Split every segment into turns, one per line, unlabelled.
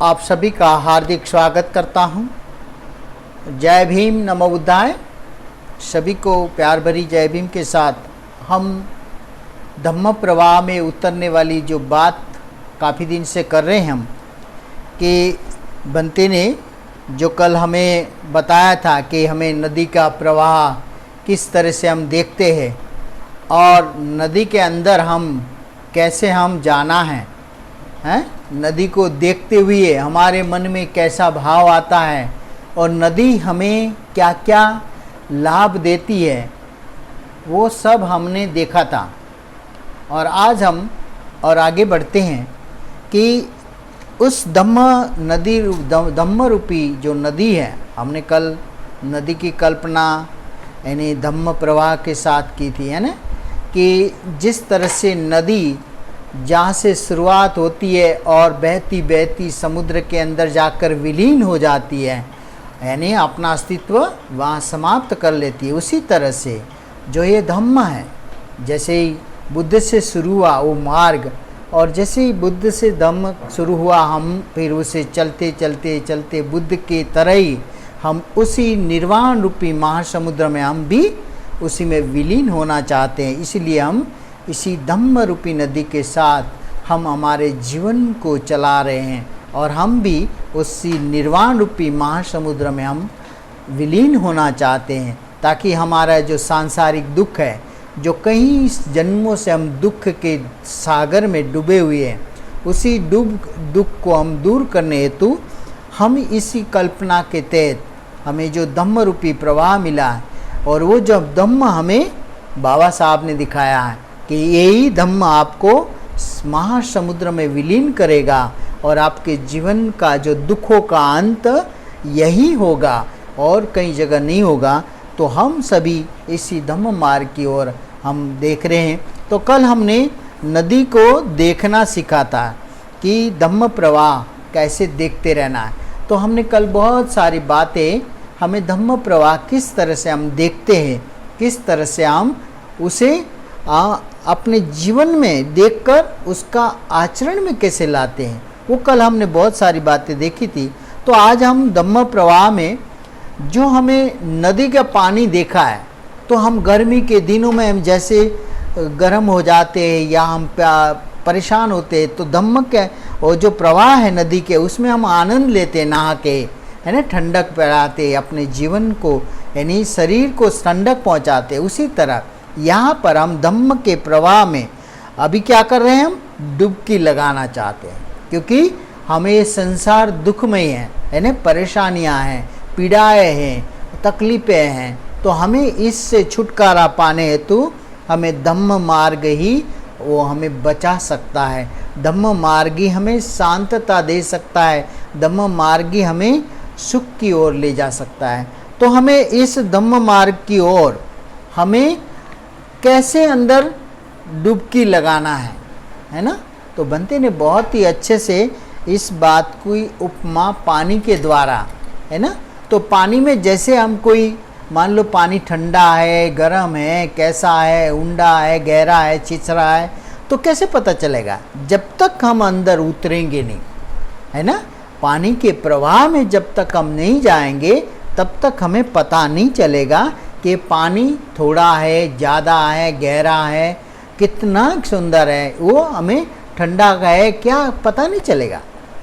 आप सभी का हार्दिक स्वागत करता हूं। जय भीम, नमो बुद्धाय। सभी को प्यार भरी जय भीम के साथ हम धम्म प्रवाह में उतरने वाली जो बात काफ़ी दिन से कर रहे हैं हम कि बंते ने जो कल हमें बताया था कि हमें नदी का प्रवाह किस तरह से हम देखते हैं और नदी के अंदर हम कैसे हम जाना है, नदी को देखते हुए हमारे मन में कैसा भाव आता है और नदी हमें क्या क्या लाभ देती है, वो सब हमने देखा था। और आज हम और आगे बढ़ते हैं कि उस धम्म रूपी जो नदी है, हमने कल नदी की कल्पना यानी धम्म प्रवाह के साथ की थी, है ना, कि जिस तरह से नदी जहाँ से शुरुआत होती है और बहती बहती समुद्र के अंदर जाकर विलीन हो जाती है, यानी अपना अस्तित्व वहाँ समाप्त कर लेती है। उसी तरह से जो ये धम्म है, जैसे ही बुद्ध से शुरू हुआ वो मार्ग, और जैसे ही बुद्ध से धम्म शुरू हुआ हम फिर उसे चलते चलते चलते बुद्ध के तरह ही हम उसी निर्वाण रूपी महासमुद्र में हम भी उसी में विलीन होना चाहते हैं। इसलिए हम इसी धम्म रूपी नदी के साथ हम हमारे जीवन को चला रहे हैं और हम भी उसी निर्वाण रूपी महासमुद्र में हम विलीन होना चाहते हैं, ताकि हमारा जो सांसारिक दुख है, जो कई जन्मों से हम दुख के सागर में डूबे हुए हैं, उसी दुख को हम दूर करने हेतु हम इसी कल्पना के तहत हमें जो धम्म रूपी प्रवाह मिला है, और वो जब धम्म हमें बाबा साहब ने दिखाया है कि यही धम्म आपको महासमुद्र में विलीन करेगा और आपके जीवन का जो दुखों का अंत यही होगा और कई जगह नहीं होगा। तो हम सभी इसी धम्म मार्ग की ओर हम देख रहे हैं। तो कल हमने नदी को देखना सीखा था कि धम्म प्रवाह कैसे देखते रहना है। तो हमने कल बहुत सारी बातें, हमें धम्म प्रवाह किस तरह से हम देखते हैं, किस तरह से हम उसे अपने जीवन में देखकर उसका आचरण में कैसे लाते हैं, वो कल हमने बहुत सारी बातें देखी थी। तो आज हम धम्म प्रवाह में जो हमें नदी का पानी देखा है, तो हम गर्मी के दिनों में हम जैसे गर्म हो जाते हैं या हम परेशान होते हैं, तो धम्म के और जो प्रवाह है नदी के, उसमें हम आनंद लेते हैं नहा के, है ना, ठंडक पिलाते अपने जीवन को, यानी शरीर को ठंडक पहुंचाते। उसी तरह यहाँ पर हम धम्म के प्रवाह में अभी क्या कर रहे हैं, हम डुबकी लगाना चाहते हैं, क्योंकि हमें ये संसार दुखमय है ना, परेशानियाँ हैं, पीड़ाएँ हैं, तकलीफ़ें हैं। तो हमें इससे छुटकारा पाने हेतु हमें धम्म मार्ग ही वो हमें बचा सकता है। धम्म मार्ग ही हमें शांतता दे सकता है, धम्म मार्ग ही हमें सुख की ओर ले जा सकता है। तो हमें इस धम्म मार्ग की ओर हमें कैसे अंदर डुबकी लगाना है ना। तो बंते ने बहुत ही अच्छे से इस बात की उपमा पानी के द्वारा, है ना। तो पानी में जैसे हम कोई, मान लो पानी ठंडा है, गर्म है, कैसा है, ऊंडा है, गहरा है, छिछरा है, तो कैसे पता चलेगा जब तक हम अंदर उतरेंगे नहीं, है ना। पानी के प्रवाह में जब तक हम नहीं जाएंगे तब तक हमें पता नहीं चलेगा कि पानी थोड़ा है, ज़्यादा है, गहरा है, कितना सुंदर है, वो हमें ठंडा का है क्या पता नहीं चलेगा।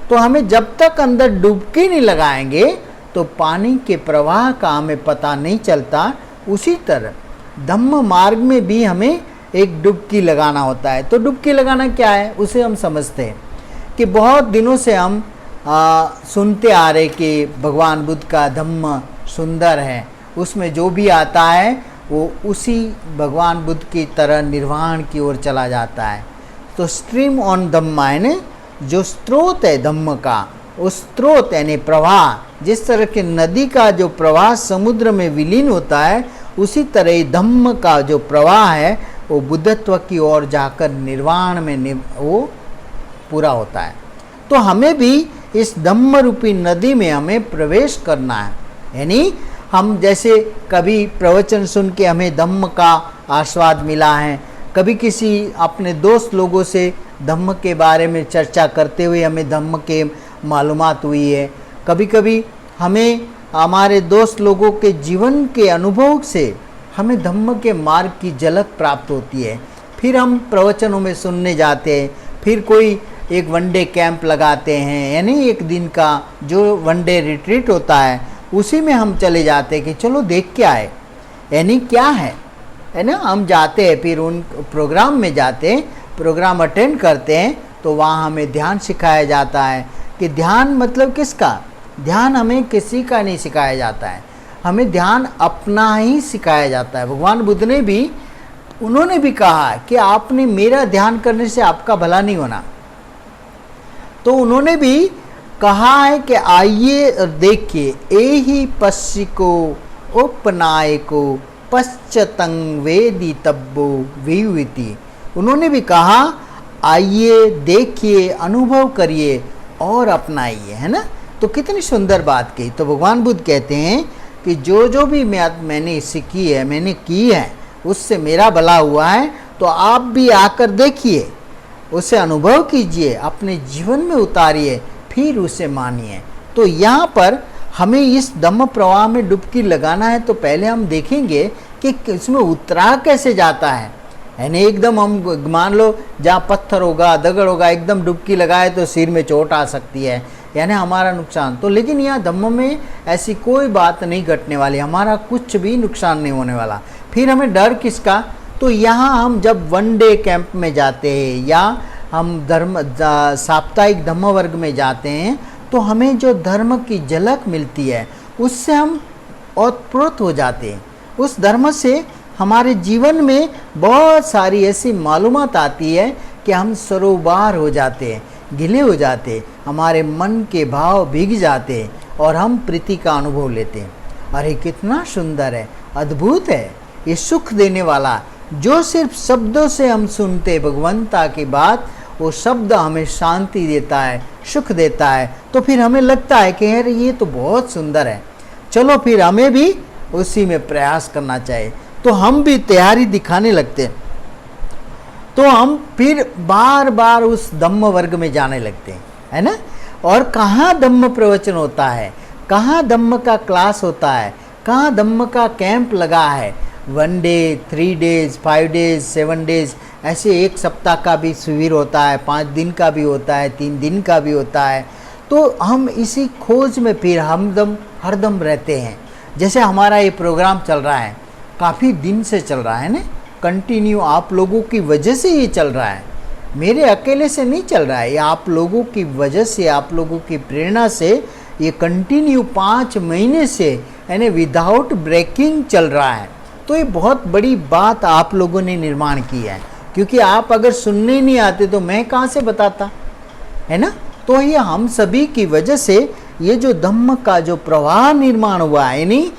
तो हमें जब तक अंदर डुबकी नहीं लगाएंगे तो पानी के प्रवाह का हमें पता नहीं चलता। उसी तरह धम्म मार्ग में भी हमें एक डुबकी लगाना होता है। तो डुबकी लगाना क्या है, उसे हम समझते हैं कि बहुत दिनों से हम सुनते आ रहे कि भगवान बुद्ध का धम्म सुंदर है, उसमें जो भी आता है वो उसी भगवान बुद्ध की तरह निर्वाण की ओर चला जाता है। तो स्ट्रीम ऑन धम्मा, यानी जो स्रोत है धम्म का, उस स्रोत यानी प्रवाह, जिस तरह के नदी का जो प्रवाह समुद्र में विलीन होता है, उसी तरह ही धम्म का जो प्रवाह है वो बुद्धत्व की ओर जाकर निर्वाण में वो पूरा होता है। तो हमें भी इस धम्म रूपी नदी में हमें प्रवेश करना है। यानी हम जैसे कभी प्रवचन सुन के हमें धम्म का आस्वाद मिला है, कभी किसी अपने दोस्त लोगों से धम्म के बारे में चर्चा करते हुए हमें धम्म के मालूमात हुई है। कभी कभी हमें हमारे दोस्त लोगों के जीवन के अनुभव से हमें धम्म के मार्ग की झलक प्राप्त होती है। फिर हम प्रवचनों में सुनने जाते हैं, फिर कोई एक वनडे कैंप लगाते हैं, यानी एक दिन का जो वनडे रिट्रीट होता है उसी में हम चले जाते हैं कि चलो देख के आए, यानी क्या है ना। हम जाते हैं, फिर उन प्रोग्राम में जाते हैं, प्रोग्राम अटेंड करते हैं, तो वहाँ हमें ध्यान सिखाया जाता है कि ध्यान मतलब किसका, ध्यान हमें किसी का नहीं सिखाया जाता है, हमें ध्यान अपना ही सिखाया जाता है। भगवान बुद्ध ने भी, उन्होंने भी कहा कि आपने मेरा ध्यान करने से आपका भला नहीं होना, तो उन्होंने भी कहा है कि आइए और देखिए, एहि पश्चिको उपनायको पश्चतंग वेदी तब्बो विविति। उन्होंने भी कहा आइए देखिए, अनुभव करिए और अपनाइए, है ना। तो कितनी सुंदर बात कही। तो भगवान बुद्ध कहते हैं कि जो भी मैंने सीखी है, मैंने की है, उससे मेरा भला हुआ है, तो आप भी आकर देखिए, उसे अनुभव कीजिए, अपने जीवन में उतारिए, फिर उसे मानिए। तो यहाँ पर हमें इस धम्म प्रवाह में डुबकी लगाना है, तो पहले हम देखेंगे कि इसमें उतरा कैसे जाता है। यानी एकदम हम मान लो जहाँ पत्थर होगा, दगड़ होगा, एकदम डुबकी लगाए तो सिर में चोट आ सकती है, यानी हमारा नुकसान। तो लेकिन यहाँ धम्म में ऐसी कोई बात नहीं घटने वाली, हमारा कुछ भी नुकसान नहीं होने वाला। फिर हमें डर किसका, तो यहाँ हम जब वनडे कैंप में जाते हैं या हम साप्ताहिक धम्म वर्ग में जाते हैं, तो हमें जो धर्म की झलक मिलती है उससे हम ओतप्रोत हो जाते हैं। उस धर्म से हमारे जीवन में बहुत सारी ऐसी मालूमात आती है कि हम सरोबार हो जाते हैं, गिले हो जाते हैं, हमारे मन के भाव भीग जाते हैं और हम प्रीति का अनुभव लेते हैं। अरे कितना सुंदर है, अद्भुत है, ये सुख देने वाला। जो सिर्फ शब्दों से हम सुनते भगवंता की बात, वो शब्द हमें शांति देता है, सुख देता है। तो फिर हमें लगता है कि यार ये तो बहुत सुंदर है, चलो फिर हमें भी उसी में प्रयास करना चाहिए। तो हम भी तैयारी दिखाने लगते हैं, तो हम फिर बार बार उस धम्म वर्ग में जाने लगते हैं, है ना। और कहाँ धम्म प्रवचन होता है, कहाँ धम्म का क्लास होता है, कहाँ धम्म का कैंप लगा है, 1 डे 3 डेज 5 डेज 7 डेज, ऐसे एक सप्ताह का भी शिविर होता है, 5 दिन का भी होता है, 3 दिन का भी होता है। तो हम इसी खोज में फिर हरदम रहते हैं। जैसे हमारा ये प्रोग्राम चल रहा है, काफ़ी दिन से चल रहा है ना, कंटिन्यू, आप लोगों की वजह से ये चल रहा है, मेरे अकेले से नहीं चल रहा है, ये आप लोगों की वजह से, आप लोगों की प्रेरणा से ये कंटिन्यू 5 महीने से यानी विदाउट ब्रेकिंग चल रहा है। तो ये बहुत बड़ी बात आप लोगों ने निर्माण की है, क्योंकि आप अगर सुनने नहीं आते तो मैं कहाँ से बताता, है ना। तो ये हम सभी की वजह से ये जो धम्म का जो प्रवाह निर्माण हुआ है, यानी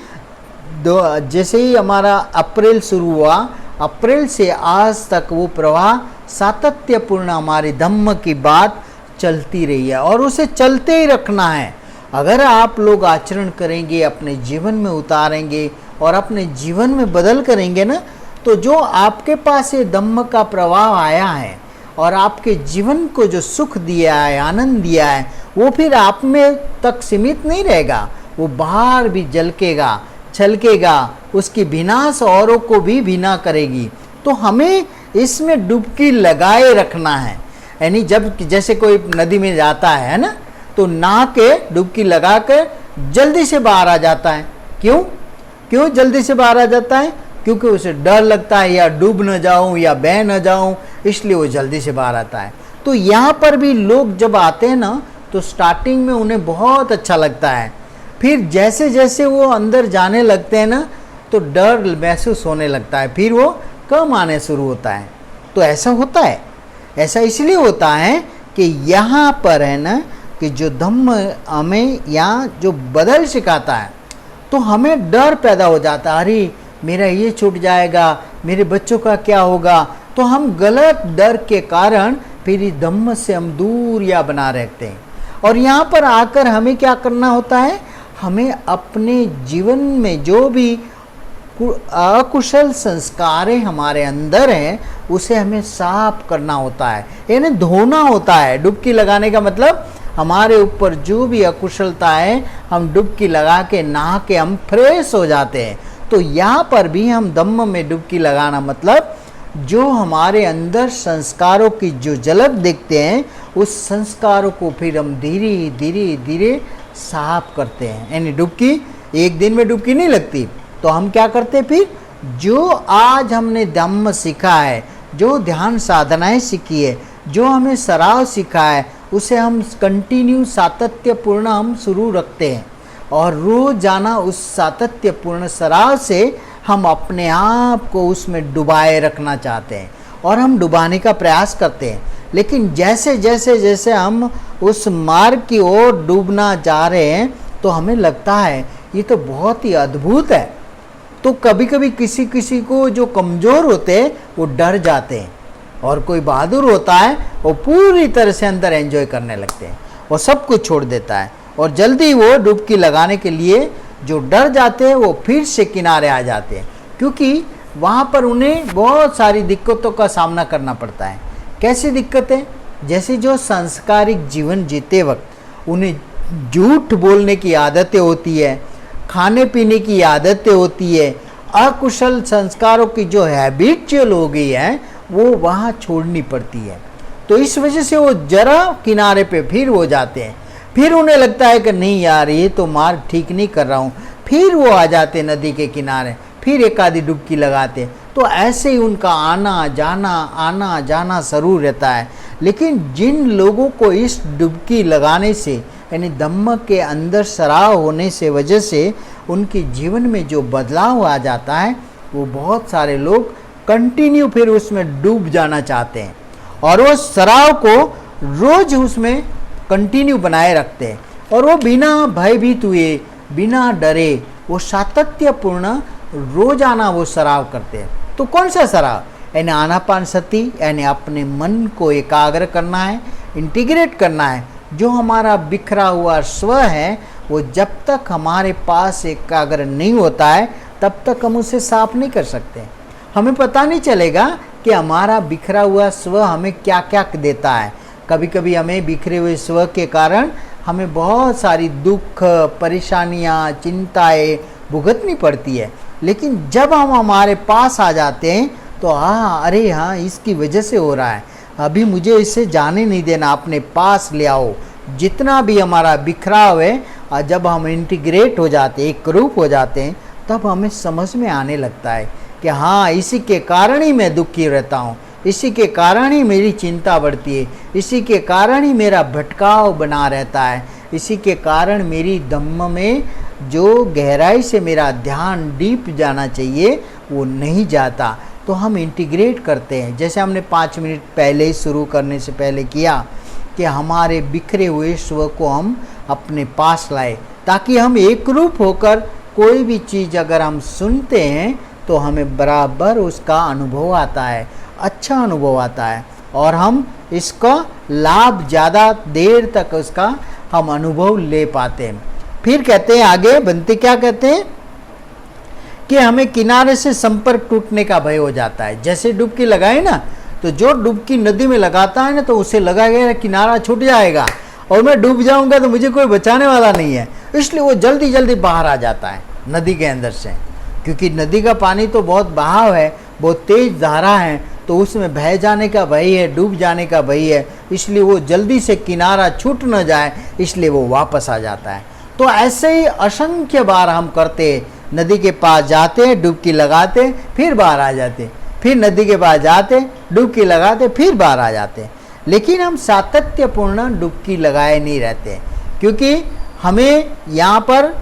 जैसे ही हमारा अप्रैल शुरू हुआ, अप्रैल से आज तक वो प्रवाह सातत्यपूर्ण हमारी धम्म की बात चलती रही है और उसे चलते ही रखना है। अगर आप लोग आचरण करेंगे, अपने जीवन में उतारेंगे और अपने जीवन में बदल करेंगे ना, तो जो आपके पास ये धम्म का प्रवाह आया है और आपके जीवन को जो सुख दिया है, आनंद दिया है, वो फिर आप में तक सीमित नहीं रहेगा, वो बाहर भी झलकेगा, छलकेगा, उसकी विनाश औरों को भी भीना करेगी। तो हमें इसमें डुबकी लगाए रखना है। यानी जब जैसे कोई नदी में जाता है ना, तो नहा के डुबकी लगा के जल्दी से बाहर आ जाता है। क्यों जल्दी से बाहर आ जाता है? क्योंकि उसे डर लगता है या डूब न जाऊं या बह न जाऊं, इसलिए वो जल्दी से बाहर आता है। तो यहाँ पर भी लोग जब आते हैं ना, तो स्टार्टिंग में उन्हें बहुत अच्छा लगता है, फिर जैसे जैसे वो अंदर जाने लगते हैं ना, तो डर महसूस होने लगता है, फिर वो कम आने शुरू होता है। तो ऐसा होता है, ऐसा इसलिए होता है कि यहाँ पर है ना कि जो धम्म हमें यहाँ जो बदल सिखाता है, तो हमें डर पैदा हो जाता है, अरे मेरा ये छूट जाएगा, मेरे बच्चों का क्या होगा। तो हम गलत डर के कारण फिर इस धम्म से हम दूर या बना रहते हैं। और यहाँ पर आकर हमें क्या करना होता है, हमें अपने जीवन में जो भी अकुशल संस्कारें हमारे अंदर हैं, उसे हमें साफ करना होता है, यानी धोना होता है। डुबकी लगाने का मतलब हमारे ऊपर जो भी अकुशलता है, हम डुबकी लगा के नहा के हम फ्रेश हो जाते हैं। तो यहाँ पर भी हम धम्म में डुबकी लगाना मतलब जो हमारे अंदर संस्कारों की जो झलक देखते हैं, उस संस्कारों को फिर हम धीरे धीरे धीरे साफ करते हैं। यानी डुबकी एक दिन में डुबकी नहीं लगती। तो हम क्या करते हैं, फिर जो आज हमने धम्म सीखा है, जो ध्यान साधनाएं सीखी है, जो हमें सराव सीखा है, उसे हम कंटिन्यू सातत्यपूर्ण हम शुरू रखते हैं और रोज जाना उस सातत्यपूर्ण सराव से हम अपने आप को उसमें डुबाए रखना चाहते हैं और हम डुबाने का प्रयास करते हैं। लेकिन जैसे जैसे जैसे हम उस मार्ग की ओर डूबना जा रहे हैं तो हमें लगता है ये तो बहुत ही अद्भुत है। तो कभी कभी किसी किसी को जो कमज़ोर होते हैं वो डर जाते हैं और कोई बहादुर होता है वो पूरी तरह से अंदर एंजॉय करने लगते हैं, वो सब कुछ छोड़ देता है और जल्दी वो डुबकी लगाने के लिए जो डर जाते हैं वो फिर से किनारे आ जाते हैं, क्योंकि वहाँ पर उन्हें बहुत सारी दिक्कतों का सामना करना पड़ता है। कैसी दिक्कतें? जैसे जो सांस्कारिक जीवन जीते वक्त उन्हें झूठ बोलने की आदतें होती है, खाने पीने की आदतें होती है, अकुशल संस्कारों की जो हैबिचुअल हो गई है वो वहाँ छोड़नी पड़ती है। तो इस वजह से वो जरा किनारे पे फिर हो जाते हैं, फिर उन्हें लगता है कि नहीं यार ये तो मार्ग ठीक नहीं कर रहा हूँ, फिर वो आ जाते नदी के किनारे, फिर एक आधी डुबकी लगाते। तो ऐसे ही उनका आना जाना ज़रूर रहता है। लेकिन जिन लोगों को इस डुबकी लगाने से यानी धम्म के अंदर सराव होने से वजह से उनके जीवन में जो बदलाव आ जाता है, वो बहुत सारे लोग कंटिन्यू फिर उसमें डूब जाना चाहते हैं और वो सराव को रोज उसमें कंटिन्यू बनाए रखते हैं और वो बिना भयभीत हुए, बिना डरे वो सातत्यपूर्ण रोजाना वो सराव करते हैं। तो कौन सा सराव? यानी आनापानसति, यानी अपने मन को एकाग्र करना है, इंटीग्रेट करना है। जो हमारा बिखरा हुआ स्व है वो जब तक हमारे पास एकाग्र नहीं होता है तब तक हम उसे साफ नहीं कर सकते। हमें पता नहीं चलेगा कि हमारा बिखरा हुआ स्व हमें क्या क्या देता है। कभी कभी हमें बिखरे हुए स्व के कारण हमें बहुत सारी दुख, परेशानियाँ, चिंताएं भुगतनी पड़ती है। लेकिन जब हम हमारे पास आ जाते हैं तो हाँ, अरे हाँ, इसकी वजह से हो रहा है, अभी मुझे इसे जाने नहीं देना, अपने पास ले आओ। जितना भी हमारा बिखराव है, जब हम इंटीग्रेट हो जाते हैं, एक रूप हो जाते हैं, तब हमें समझ में आने लगता है कि हाँ, इसी के कारण ही मैं दुखी रहता हूँ, इसी के कारण ही मेरी चिंता बढ़ती है, इसी के कारण ही मेरा भटकाव बना रहता है, इसी के कारण मेरी धम्म में जो गहराई से मेरा ध्यान डीप जाना चाहिए वो नहीं जाता। तो हम इंटीग्रेट करते हैं, जैसे हमने 5 मिनट पहले शुरू करने से पहले किया कि हमारे बिखरे हुए स्व को हम अपने पास लाए, ताकि हम एक रूप होकर कोई भी चीज़ अगर हम सुनते हैं तो हमें बराबर उसका अनुभव आता है, अच्छा अनुभव आता है और हम इसका लाभ ज़्यादा देर तक उसका हम अनुभव ले पाते हैं। फिर कहते हैं आगे बनते क्या कहते हैं कि हमें किनारे से संपर्क टूटने का भय हो जाता है। जैसे डुबकी लगाए ना, तो जो डुबकी नदी में लगाता है ना तो उसे लगा गया किनारा छूट जाएगा और मैं डूब जाऊंगा तो मुझे कोई बचाने वाला नहीं है, इसलिए वो जल्दी जल्दी बाहर आ जाता है नदी के अंदर से। क्योंकि नदी का पानी तो बहुत बहाव है, बहुत तेज धारा है, तो उसमें बह जाने का भय है, डूब जाने का भय है, इसलिए वो जल्दी से किनारा छूट न जाए, इसलिए वो वापस आ जाता है। तो ऐसे ही असंख्य बार हम करते हैं, नदी के पास जाते, डुबकी लगाते, फिर बाहर आ जाते, फिर नदी के पास जाते, डुबकी लगाते, फिर बाहर आ जाते। लेकिन हम सातत्यपूर्ण डुबकी लगाए नहीं रहते, क्योंकि हमें यहाँ पर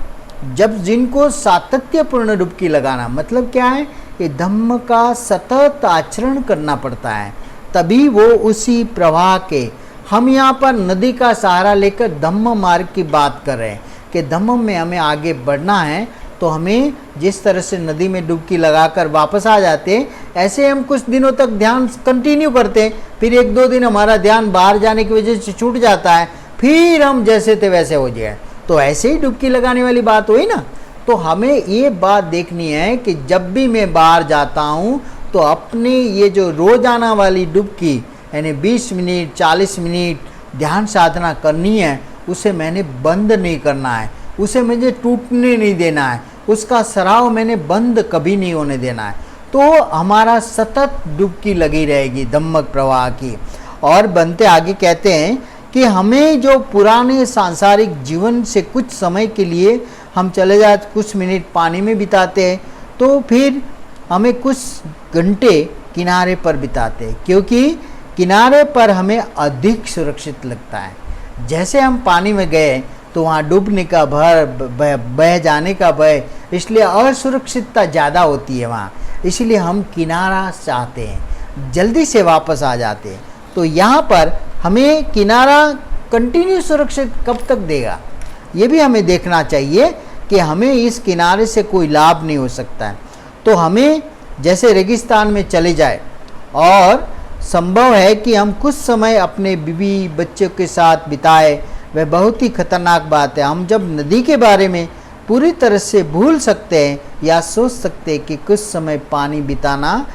जब जिनको सातत्यपूर्ण डुबकी लगाना मतलब क्या है, ये धम्म का सतत आचरण करना पड़ता है, तभी वो उसी प्रवाह के। हम यहाँ पर नदी का सहारा लेकर धम्म मार्ग की बात कर रहे हैं कि धम्म में हमें आगे बढ़ना है, तो हमें जिस तरह से नदी में डुबकी लगाकर वापस आ जाते हैं, ऐसे हम कुछ दिनों तक ध्यान कंटिन्यू करते हैं, फिर 1-2 दिन हमारा ध्यान बाहर जाने की वजह से छूट जाता है, फिर हम जैसे थे वैसे हो जाए। तो ऐसे ही डुबकी लगाने वाली बात हुई ना। तो हमें ये बात देखनी है कि जब भी मैं बाहर जाता हूँ तो अपनी ये जो रोजाना वाली डुबकी यानी 20 मिनट, 40 मिनट ध्यान साधना करनी है उसे मैंने बंद नहीं करना है, उसे मुझे टूटने नहीं देना है, उसका सराव मैंने बंद कभी नहीं होने देना है। तो हमारा सतत डुबकी लगी रहेगी धम्मक प्रवाह की। और बनते आगे कहते हैं कि हमें जो पुराने सांसारिक जीवन से कुछ समय के लिए हम चले जाते, कुछ मिनट पानी में बिताते हैं, तो फिर हमें कुछ घंटे किनारे पर बिताते हैं, क्योंकि किनारे पर हमें अधिक सुरक्षित लगता है। जैसे हम पानी में गए तो वहाँ डूबने का बह जाने का भय, इसलिए असुरक्षितता ज़्यादा होती है वहाँ, इसलिए हम किनारा चाहते हैं, जल्दी से वापस आ जाते हैं। तो यहाँ पर हमें किनारा कंटिन्यू सुरक्षित कब तक देगा, ये भी हमें देखना चाहिए कि हमें इस किनारे से कोई लाभ नहीं हो सकता है। तो हमें जैसे रेगिस्तान में चले जाए और संभव है कि हम कुछ समय अपने बीवी बच्चों के साथ बिताए, वह बहुत ही खतरनाक बात है। हम जब नदी के बारे में पूरी तरह से भूल सकते हैं या सोच सकते हैं कि कुछ समय पानी बिताना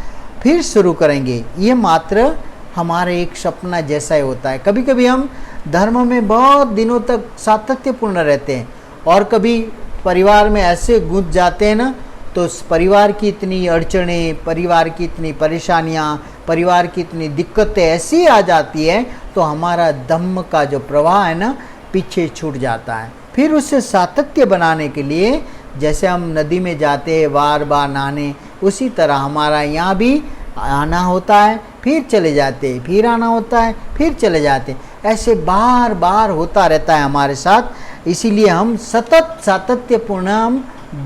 फिर शुरू करेंगे, ये मात्र हमारे एक सपना जैसा ही होता है। कभी कभी हम धर्म में बहुत दिनों तक सातत्यपूर्ण रहते हैं और कभी परिवार में ऐसे गुंज जाते हैं ना, तो परिवार की इतनी अड़चनें, परिवार की इतनी परेशानियाँ, परिवार की इतनी दिक्कतें ऐसी आ जाती है, तो हमारा धम्म का जो प्रवाह है ना पीछे छूट जाता है। फिर उससे सातत्य बनाने के लिए जैसे हम नदी में जाते हैं बार बार नहाने, उसी तरह हमारा यहाँ भी आना होता है, फिर चले जाते, फिर आना होता है, फिर चले जाते, ऐसे बार बार होता रहता है हमारे साथ। इसीलिए हम सतत सातत्यपूर्ण हम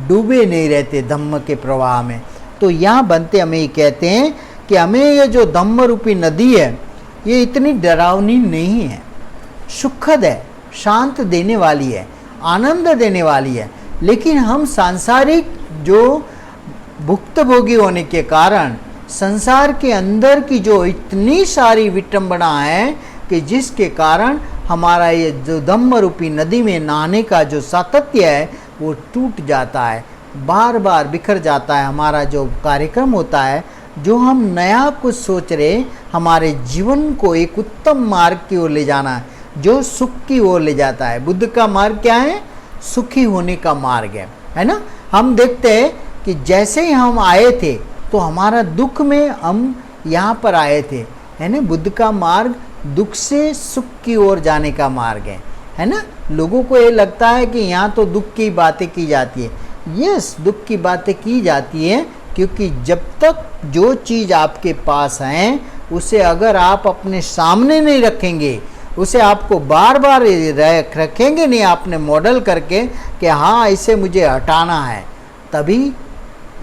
डूबे नहीं रहते धम्म के प्रवाह में। तो यहाँ बनते हमें ये कहते हैं कि हमें ये जो धम्म रूपी नदी है ये इतनी डरावनी नहीं है, सुखद है, शांत देने वाली है, आनंद देने वाली है। लेकिन हम सांसारिक जो भुक्तभोगी होने के कारण संसार के अंदर की जो इतनी सारी विटंबना है कि जिसके कारण हमारा ये जो धम्म रूपी नदी में नहाने का जो सातत्य है वो टूट जाता है, बार बार बिखर जाता है। हमारा जो कार्यक्रम होता है, जो हम नया कुछ सोच रहे, हमारे जीवन को एक उत्तम मार्ग की ओर ले जाना, जो सुख की ओर ले जाता है। बुद्ध का मार्ग क्या है? सुखी होने का मार्ग है ना। हम देखते हैं कि जैसे ही हम आए थे तो हमारा दुख में हम यहाँ पर आए थे, है ना। बुद्ध का मार्ग दुख से सुख की ओर जाने का मार्ग है ना। लोगों को ये लगता है कि यहाँ तो दुख की बातें की जाती है। यस, दुख की बातें की जाती है, क्योंकि जब तक जो चीज़ आपके पास है उसे अगर आप अपने सामने नहीं रखेंगे, उसे आपको बार बार रखेंगे नहीं आपने मॉडल करके कि हाँ इसे मुझे हटाना है, तभी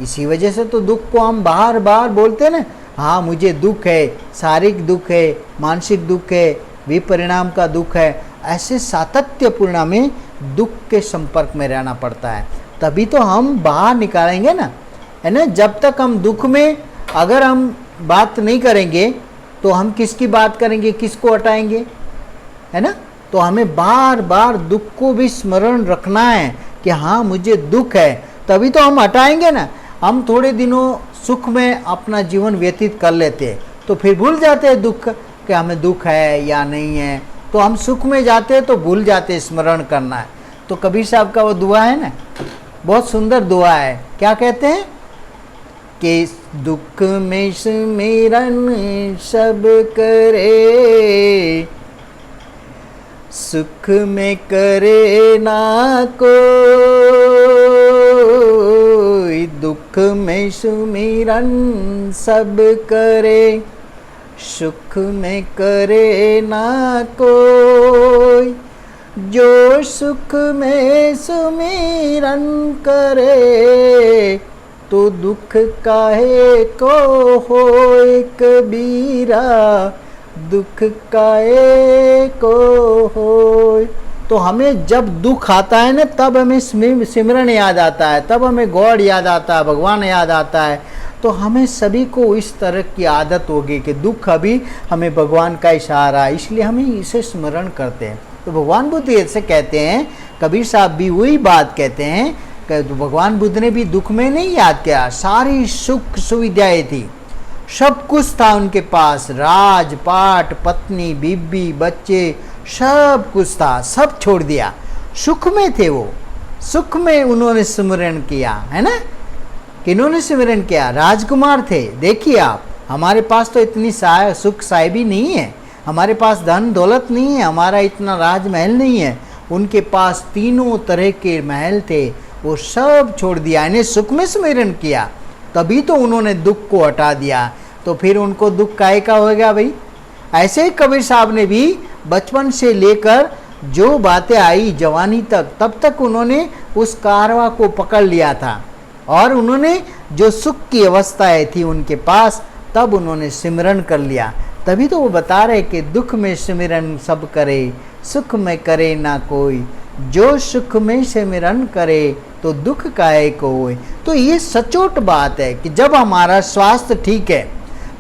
इसी वजह से तो दुख को हम बार बार बोलते हैं ना, हाँ मुझे दुख है, शारीरिक दुख है, मानसिक दुख है, विपरिणाम का दुख है। ऐसे सातत्यपूर्ण में दुख के संपर्क में रहना पड़ता है, तभी तो हम बाहर निकालेंगे ना, है ना। जब तक हम दुख में अगर हम बात नहीं करेंगे तो हम किसकी बात करेंगे, किसको हटाएंगे, है ना। तो हमें बार बार दुख को भी स्मरण रखना है कि हाँ मुझे दुख है, तभी तो हम हटाएंगे ना। हम थोड़े दिनों सुख में अपना जीवन व्यतीत कर लेते हैं तो फिर भूल जाते हैं दुख कि हमें दुख है या नहीं है, तो हम सुख में जाते हैं तो भूल जाते हैं स्मरण करना है। तो कबीर साहब का वो दुआ है ना, बहुत सुंदर दुआ है। क्या कहते हैं कि दुख में सुमिरन सब करे, सुख में करे ना कोई। दुख में सुमिरन सब करे, सुख में करे ना कोई। जो सुख में सुमिरन करे तो दुख काहे को होए कबीरा, दुख काहे को होए। तो हमें जब दुख आता है ना तब हमें सिमरन याद आता है, तब हमें गॉड याद आता है, भगवान याद आता है। तो हमें सभी को इस तरह की आदत होगी कि दुख अभी हमें भगवान का इशारा है, इसलिए हमें इसे स्मरण करते हैं। तो भगवान बुद्ध ऐसे कहते हैं, कबीर साहब भी वही बात कहते हैं कि भगवान बुद्ध ने भी दुख में नहीं याद किया, सारी सुख सुविधाएं थी, सब कुछ था उनके पास, राज पाट, पत्नी, बीबी, बच्चे, सब कुछ था, सब छोड़ दिया। सुख में थे वो, सुख में उन्होंने सिमरन किया, है ना। किन्होंने सिमरन किया? राजकुमार थे। देखिए आप, हमारे पास तो इतनी सुख साहिबी नहीं है, हमारे पास धन दौलत नहीं है, हमारा इतना राजमहल नहीं है। उनके पास तीनों तरह के महल थे, वो सब छोड़ दिया, इन्हें सुख में सिमरन किया, तभी तो उन्होंने दुख को हटा दिया। तो फिर उनको दुख काहे का हो गया भाई? ऐसे ही कबीर साहब ने भी बचपन से लेकर जो बातें आई जवानी तक, तब तक उन्होंने उस कारवा को पकड़ लिया था, और उन्होंने जो सुख की अवस्थाएं थी उनके पास, तब उन्होंने सिमरन कर लिया। तभी तो वो बता रहे कि दुख में सिमरन सब करे, सुख में करे ना कोई, जो सुख में सिमरन करे तो दुख काहे को होए। तो ये सचोट बात है कि जब हमारा स्वास्थ्य ठीक है,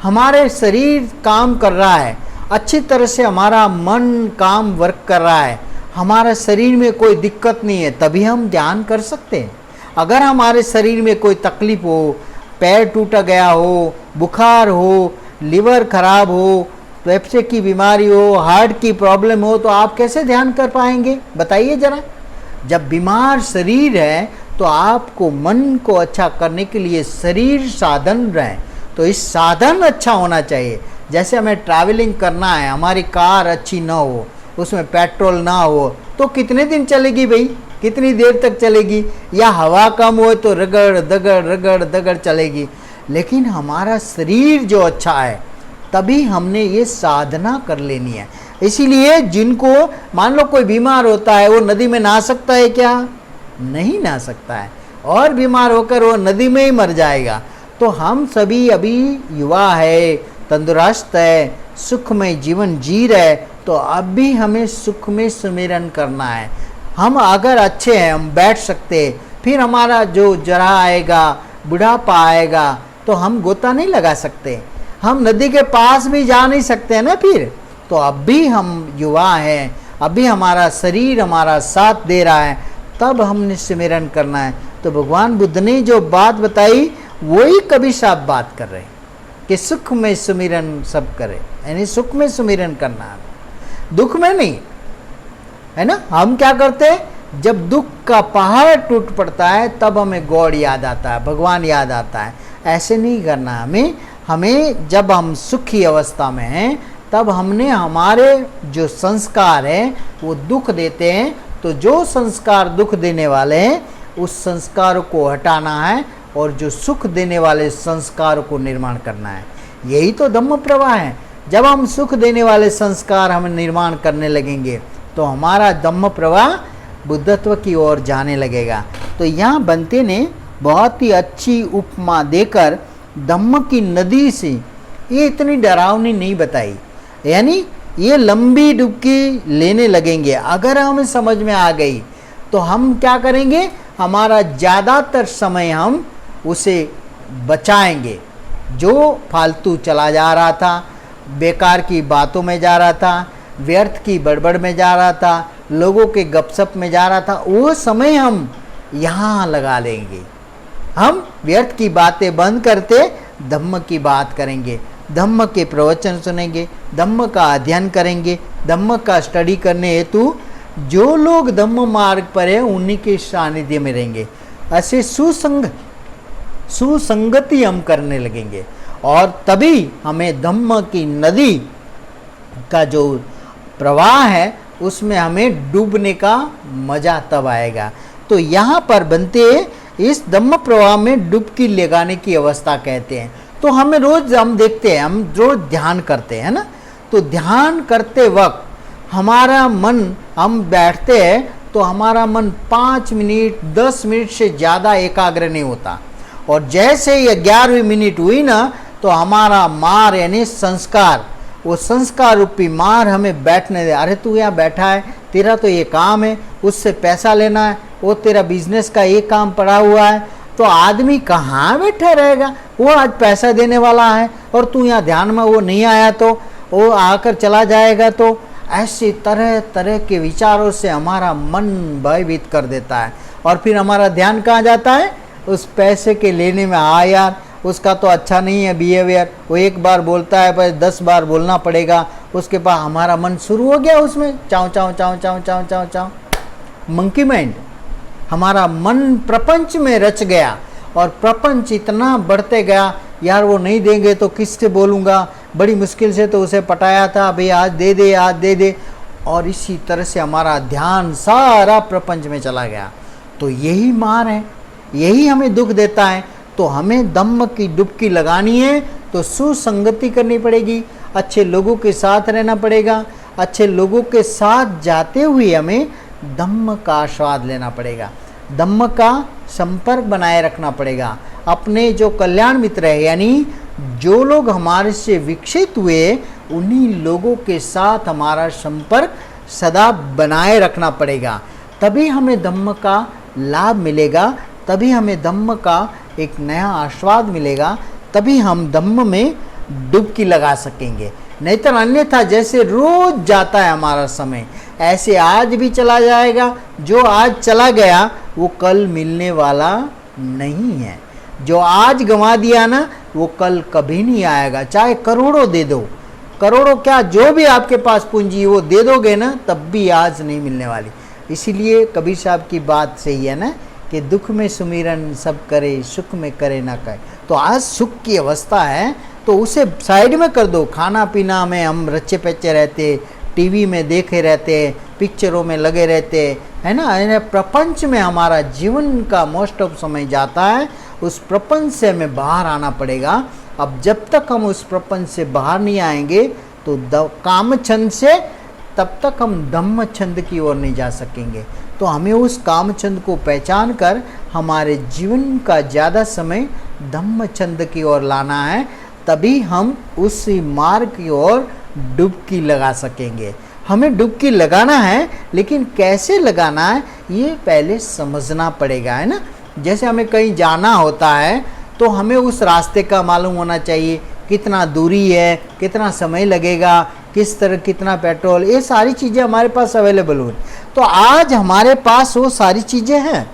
हमारे शरीर काम कर रहा है अच्छी तरह से, हमारा मन काम वर्क कर रहा है, हमारा शरीर में कोई दिक्कत नहीं है, तभी हम ध्यान कर सकते हैं। अगर हमारे शरीर में कोई तकलीफ हो, पैर टूटा गया हो, बुखार हो, लीवर खराब हो, फेफड़े की बीमारी हो, हार्ट की प्रॉब्लम हो, तो आप कैसे ध्यान कर पाएंगे? बताइए जरा। जब बीमार शरीर है तो आपको मन को अच्छा करने के लिए शरीर साधन रहे, तो इस साधन अच्छा होना चाहिए। जैसे हमें ट्रैवलिंग करना है, हमारी कार अच्छी ना हो, उसमें पेट्रोल ना हो, तो कितने दिन चलेगी भाई? कितनी देर तक चलेगी? या हवा कम हो तो रगड़ दगड़ रगड़ दगड़ चलेगी। लेकिन हमारा शरीर जो अच्छा है, तभी हमने ये साधना कर लेनी है। इसीलिए जिनको, मान लो कोई बीमार होता है, वो नदी में नहा सकता है क्या? नहीं नहा सकता है, और बीमार होकर वो नदी में ही मर जाएगा। तो हम सभी अभी युवा है, तंदुरुस्त है, सुखमय जीवन जी रहे, तो अब भी हमें सुख में सुमिरन करना है। हम अगर अच्छे हैं, हम बैठ सकते, फिर हमारा जो जरा आएगा, बुढ़ापा आएगा, तो हम गोता नहीं लगा सकते, हम नदी के पास भी जा नहीं सकते ना फिर। तो अब भी हम युवा हैं, अभी हमारा शरीर हमारा साथ दे रहा है, तब हमने सिमरन करना है। तो भगवान बुद्ध ने जो बात बताई, वही कबीर साहब बात कर रहे हैं कि सुख में सुमिरन सब करे, यानी सुख में सुमिरन करना है, दुख में नहीं, है ना। हम क्या करते हैं, जब दुख का पहाड़ टूट पड़ता है तब हमें गॉड याद आता है, भगवान याद आता है। ऐसे नहीं करना हमें जब हम सुखी अवस्था में हैं, तब हमने हमारे जो संस्कार हैं वो दुख देते हैं, तो जो संस्कार दुख देने वाले हैं उस संस्कार को हटाना है, और जो सुख देने वाले संस्कार को निर्माण करना है। यही तो धम्म प्रवाह है। जब हम सुख देने वाले संस्कार हम निर्माण करने लगेंगे, तो हमारा धम्म प्रवाह बुद्धत्व की ओर जाने लगेगा। तो यहाँ बंते ने बहुत ही अच्छी उपमा देकर धम्म की नदी से ये इतनी डरावनी नहीं बताई, यानी ये लंबी डुबकी लेने लगेंगे। अगर हमें समझ में आ गई तो हम क्या करेंगे, हमारा ज़्यादातर समय हम उसे बचाएंगे। जो फालतू चला जा रहा था, बेकार की बातों में जा रहा था, व्यर्थ की बड़बड़ में जा रहा था, लोगों के गपशप में जा रहा था, वो समय हम यहाँ लगा लेंगे। हम व्यर्थ की बातें बंद करते धम्म की बात करेंगे, धम्म के प्रवचन सुनेंगे, धम्म का अध्ययन करेंगे, धम्म का स्टडी करने हेतु जो लोग धम्म मार्ग पर है उन्हीं के सानिध्य में रहेंगे। ऐसे सुसंगति हम करने लगेंगे, और तभी हमें धम्म की नदी का जो प्रवाह है उसमें हमें डूबने का मजा तब आएगा। तो यहाँ पर बनते इस धम्म प्रवाह में डुबकी लगाने की अवस्था कहते हैं। तो हमें रोज हम देखते हैं, हम रोज ध्यान करते हैं ना, तो ध्यान करते वक्त हमारा मन, हम बैठते हैं तो हमारा मन 5 मिनट 10 मिनट से ज़्यादा एकाग्र नहीं होता, और जैसे ही 11वीं मिनट हुई ना, तो हमारा मार यानी संस्कार, वो संस्कार रूपी मार हमें बैठने दे। अरे तू यहाँ बैठा है, तेरा तो ये काम है, उससे पैसा लेना है, वो तेरा बिजनेस का ये काम पड़ा हुआ है, तो आदमी कहाँ बैठा रहेगा, वो आज पैसा देने वाला है और तू यहाँ ध्यान में वो नहीं आया तो वो आकर चला जाएगा। तो ऐसे तरह तरह के विचारों से हमारा मन भयभीत कर देता है, और फिर हमारा ध्यान कहाँ जाता है, उस पैसे के लेने में। आ यार, उसका तो अच्छा नहीं है बिहेवियर, वो एक बार बोलता है पर 10 बार बोलना पड़ेगा, उसके बाद हमारा मन शुरू हो गया उसमें चाव चाव चाव चाव चाव चाव चाव, मंकी माइंड, हमारा मन प्रपंच में रच गया और प्रपंच इतना बढ़ते गया, यार वो नहीं देंगे तो किससे बोलूँगा, बड़ी मुश्किल से तो उसे पटाया था, भाई आज दे दे आज दे दे, और इसी तरह से हमारा ध्यान सारा प्रपंच में चला गया। तो यही मार है, यही हमें दुख देता है। तो हमें धम्म की डुबकी लगानी है तो सुसंगति करनी पड़ेगी, अच्छे लोगों के साथ रहना पड़ेगा, अच्छे लोगों के साथ जाते हुए हमें धम्म का आस्वाद लेना पड़ेगा, धम्म का संपर्क बनाए रखना पड़ेगा। अपने जो कल्याण मित्र है, यानी जो लोग हमारे से विकसित हुए, उन्हीं लोगों के साथ हमारा संपर्क सदा बनाए रखना पड़ेगा। तभी हमें धम्म का लाभ मिलेगा, तभी हमें धम्म का एक नया आस्वाद मिलेगा, तभी हम धम्म में डुबकी लगा सकेंगे। नहीं तो अन्यथा जैसे रोज जाता है हमारा समय, ऐसे आज भी चला जाएगा। जो आज चला गया वो कल मिलने वाला नहीं है, जो आज गंवा दिया ना वो कल कभी नहीं आएगा। चाहे करोड़ों दे दो, करोड़ों क्या, जो भी आपके पास पूंजी वो दे दोगे ना, तब भी आज नहीं मिलने वाली। इसीलिए कबीर साहब की बात सही है ना कि दुख में सुमिरन सब करे, सुख में करे ना करे। तो आज सुख की अवस्था है तो उसे साइड में कर दो। खाना पीना में हम रच्चे पेचे रहते, टीवी में देखे रहते, पिक्चरों में लगे रहते, है ना। प्रपंच में हमारा जीवन का मोस्ट ऑफ समय जाता है, उस प्रपंच से हमें बाहर आना पड़ेगा। अब जब तक हम उस प्रपंच से बाहर नहीं आएंगे तो काम छंद से तब तक हम धम्म छंद की ओर नहीं जा सकेंगे। तो हमें उस काम छंद को पहचान कर हमारे जीवन का ज़्यादा समय धम्म छंद की ओर लाना है, तभी हम उस मार्ग की ओर डुबकी लगा सकेंगे। हमें डुबकी लगाना है, लेकिन कैसे लगाना है ये पहले समझना पड़ेगा, है ना। जैसे हमें कहीं जाना होता है तो हमें उस रास्ते का मालूम होना चाहिए, कितना दूरी है, कितना समय लगेगा, किस तरह कितना पेट्रोल, ये सारी चीज़ें हमारे पास अवेलेबल हो। तो आज हमारे पास वो सारी चीज़ें हैं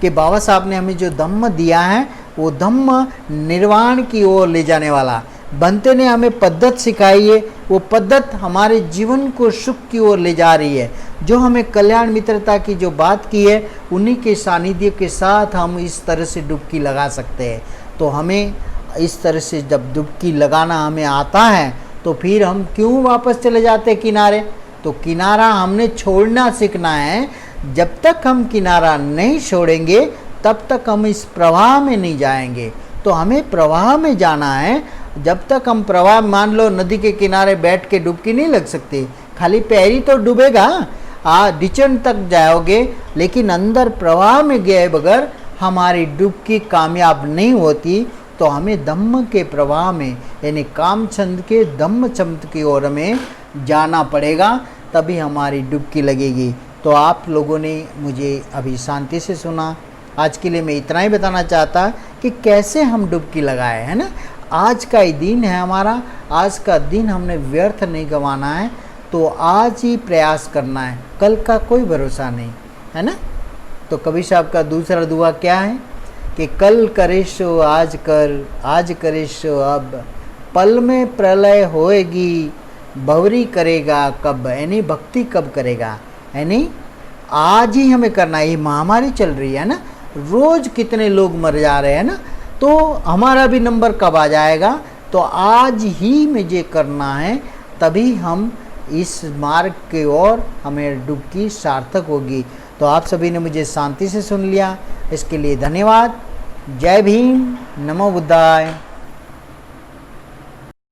कि बाबा साहब ने हमें जो धम्म दिया है वो धम्म निर्वाण की ओर ले जाने वाला। बनते ने हमें पद्धत सिखाई है, वो पद्धत हमारे जीवन को सुख की ओर ले जा रही है। जो हमें कल्याण मित्रता की जो बात की है, उन्हीं के सानिध्य के साथ हम इस तरह से डुबकी लगा सकते हैं। तो हमें इस तरह से जब डुबकी लगाना हमें आता है तो फिर हम क्यों वापस चले जाते हैं किनारे। तो किनारा हमने छोड़ना सीखना है। जब तक हम किनारा नहीं छोड़ेंगे तब तक हम इस प्रवाह में नहीं जाएंगे। तो हमें प्रवाह में जाना है। जब तक हम प्रवाह, मान लो नदी के किनारे बैठ के डुबकी नहीं लग सकती, खाली पैर ही तो डूबेगा, डिचन तक जाओगे, लेकिन अंदर प्रवाह में गए बगैर हमारी डुबकी कामयाब नहीं होती। तो हमें धम्म के प्रवाह में, यानी काम छंद के धम्म छंद की ओर हमें जाना पड़ेगा, तभी हमारी डुबकी लगेगी। तो आप लोगों ने मुझे अभी शांति से सुना। आज के लिए मैं इतना ही बताना चाहता कि कैसे हम डुबकी लगाए, है ना। आज का ही दिन है हमारा, आज का दिन हमने व्यर्थ नहीं गंवाना है। तो आज ही प्रयास करना है, कल का कोई भरोसा नहीं, है ना। तो कबीर साहब का दूसरा दुआ क्या है कि कल करे सो आज कर, आज करे सो अब, पल में प्रलय होएगी, भंवरी करेगा कब, यानी भक्ति कब करेगा, यानी आज ही हमें करना है। ये महामारी चल रही है ना, रोज कितने लोग मर जा रहे हैं ना, तो हमारा भी नंबर कब आ जाएगा। तो आज ही मुझे करना है, तभी हम इस मार्ग की ओर हमें डुबकी सार्थक होगी। तो आप सभी ने मुझे शांति से सुन लिया, इसके लिए धन्यवाद। जय भीम, नमो बुद्धाय।